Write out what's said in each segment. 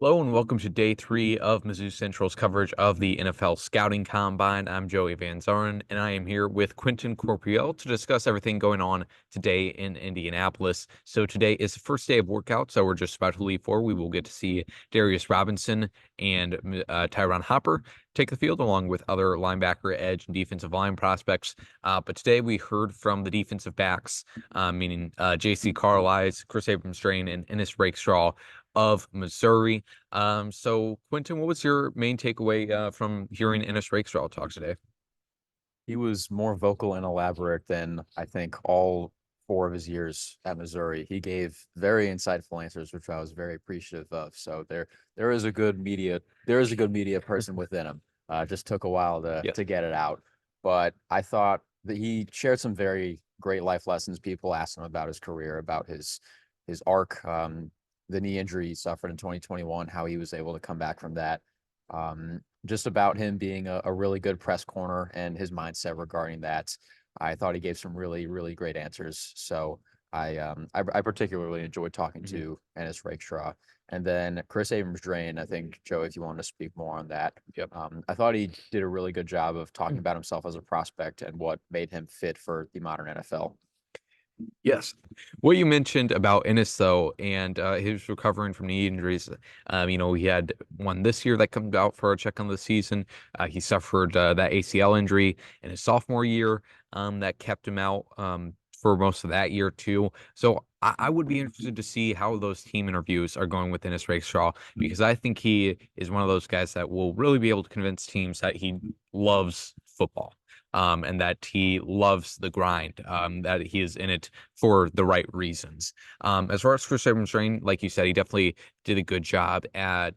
Hello and welcome to day three of Mizzou Central's coverage of the NFL Scouting Combine. I'm Joey Van Zummeren, and I am here with Quentin Corpuel to discuss everything going on today in Indianapolis. So today is the first day of workout, so we're just about to leave for. We will get to see Darius Robinson and Tyron Hopper take the field along with other linebacker, edge, and defensive line prospects. But today we heard from the defensive backs, meaning J.C. Carlies, Kris Abrams-Draine, and Ennis Rakestraw of Missouri. So Quentin, what was your main takeaway from hearing Ennis Rakestraw talk today? He was more vocal and elaborate than I think all 4 of his years at Missouri. He gave very insightful answers, which I was very appreciative of. So there is a good media person within him. Just took a while to Yeah. to get it out, but I thought that he shared some very great life lessons. People asked him about his career, about his arc, the knee injury he suffered in 2021, how he was able to come back from that. Just about him being a really good press corner and his mindset regarding that. I thought he gave some really, really great answers. So I particularly enjoyed talking Mhm. to Ennis Rakestraw. And then Kris Abrams-Draine, I think, Joe, if you want to speak more on that, Yep. I thought he did a really good job of talking about himself as a prospect and what made him fit for the modern NFL. Yes. What you mentioned about Ennis, though, and he was recovering from knee injuries. He had one this year that comes out for a check on the season. He suffered that ACL injury in his sophomore year that kept him out for most of that year, too. So I would be interested to see how those team interviews are going with Ennis Rakestraw, because I think he is one of those guys that will really be able to convince teams that he loves football. And that he loves the grind, that he is in it for the right reasons. As far as Kris Abrams-Draine, like you said, he definitely did a good job at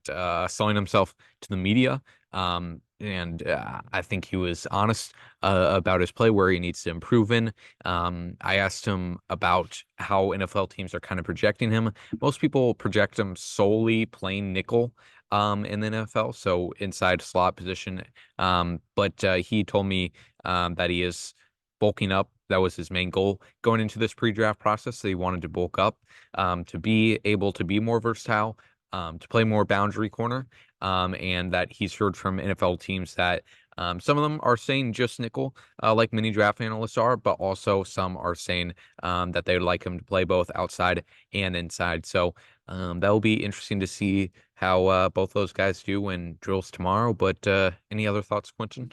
selling himself to the media. And I think he was honest about his play, where he needs to improve in. I asked him about how NFL teams are kind of projecting him. Most people project him solely playing nickel in the NFL, so inside slot position. But he told me that he is bulking up. That was his main goal going into this pre-draft process. That he wanted to bulk up, to be able to be more versatile, to play more boundary corner, and that he's heard from NFL teams that some of them are saying just nickel, like many draft analysts are, but also some are saying that they would like him to play both outside and inside. So that will be interesting to see how both those guys do in drills tomorrow. But any other thoughts, Quentin?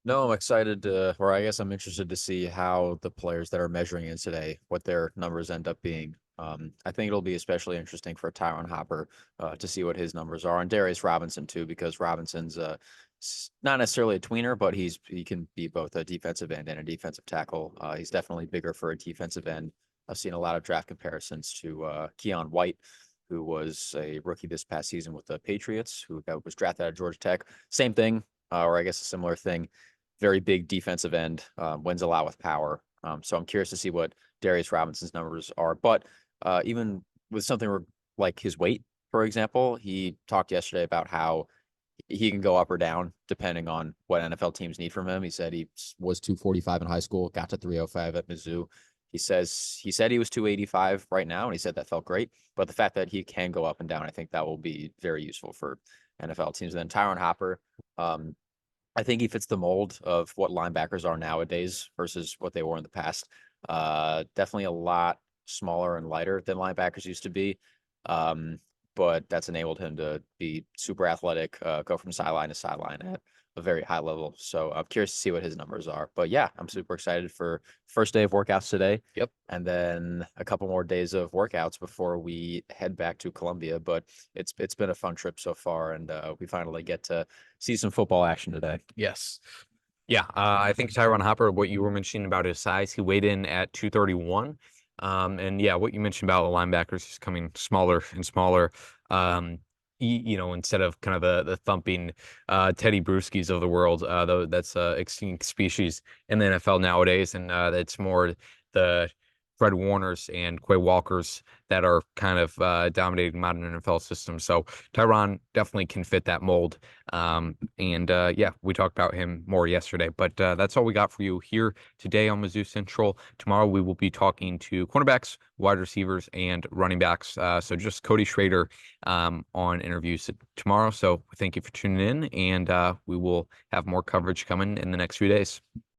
No, I'm excited to, or I guess I'm interested to see how the players that are measuring in today, what their numbers end up being. I think it'll be especially interesting for Tyron Hopper to see what his numbers are, and Darius Robinson too, because Robinson's not necessarily a tweener, but he can be both a defensive end and a defensive tackle. He's definitely bigger for a defensive end. I've seen a lot of draft comparisons to Keon White, who was a rookie this past season with the Patriots, who was drafted out of Georgia Tech. Same thing, or I guess a similar thing, very big defensive end, wins a lot with power. So I'm curious to see what Darius Robinson's numbers are. But even with something like his weight, for example, he talked yesterday about how he can go up or down depending on what NFL teams need from him. He said he was 245 in high school, got to 305 at Mizzou. He said he was 285 right now, and he said that felt great. But the fact that he can go up and down, I think that will be very useful for NFL teams. And then Tyron Hopper, um, I think he fits the mold of what linebackers are nowadays versus what they were in the past. Definitely a lot smaller and lighter than linebackers used to be. Um, but that's enabled him to be super athletic, go from sideline to sideline at a very high level. So I'm curious to see what his numbers are. But yeah, I'm super excited for first day of workouts today, Yep. and then a couple more days of workouts before we head back to Columbia. But it's been a fun trip so far, and we finally get to see some football action today. Yes. Yeah, I think Tyron Hopper, what you were mentioning about his size, he weighed in at 231. And yeah, what you mentioned about the linebackers, he's coming smaller and smaller. Instead of kind of the thumping Teddy Bruschi's of the world, though that's extinct species in the NFL nowadays, and that's more the Fred Warners and Quay Walkers that are kind of dominating modern NFL systems. So Tyron definitely can fit that mold. And yeah, we talked about him more yesterday, but that's all we got for you here today on Mizzou Central. Tomorrow we will be talking to cornerbacks, wide receivers, and running backs. So just Cody Schrader on interviews tomorrow. So thank you for tuning in, and we will have more coverage coming in the next few days.